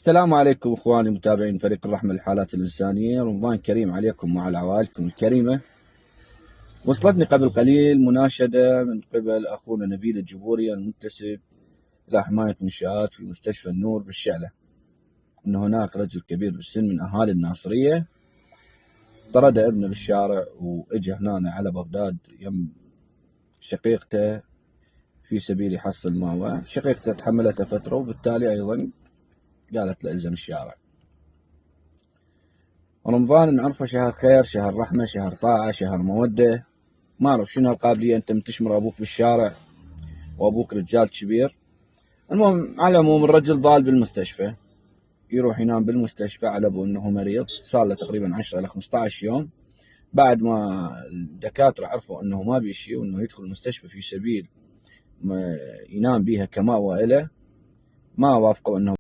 السلام عليكم اخواني متابعين فريق الرحمة للحالات الإنسانية. رمضان كريم عليكم وعلى عوائلكم الكريمة. وصلتني قبل قليل مناشدة من قبل أخونا نبيل الجبوري المنتسب إلى حماية منشآت في مستشفى النور بالشعلة، أن هناك رجل كبير بالسن من أهالي الناصرية طرد ابنه بالشارع وإجى هنا على بغداد يم شقيقته في سبيل يحصل ماوى. شقيقته تحملته فترة وبالتالي أيضا قالت له إلزم الشارع. رمضان نعرفه شهر خير، شهر رحمة، شهر طاعة، شهر مودة. ما أعرف شنو هالقابلية، أنت تشمر أبوك بالشارع وأبوك رجال كبير. المهم على العموم الرجل ضال بالمستشفى، يروح ينام بالمستشفى على أبو أنه مريض، صار له تقريبا 10 إلى 15 يوم. بعد ما الدكاترة عرفوا أنه ما بيشي وأنه يدخل المستشفى في سبيل ما ينام بيها كمأوى إله، ما وافقوا أنه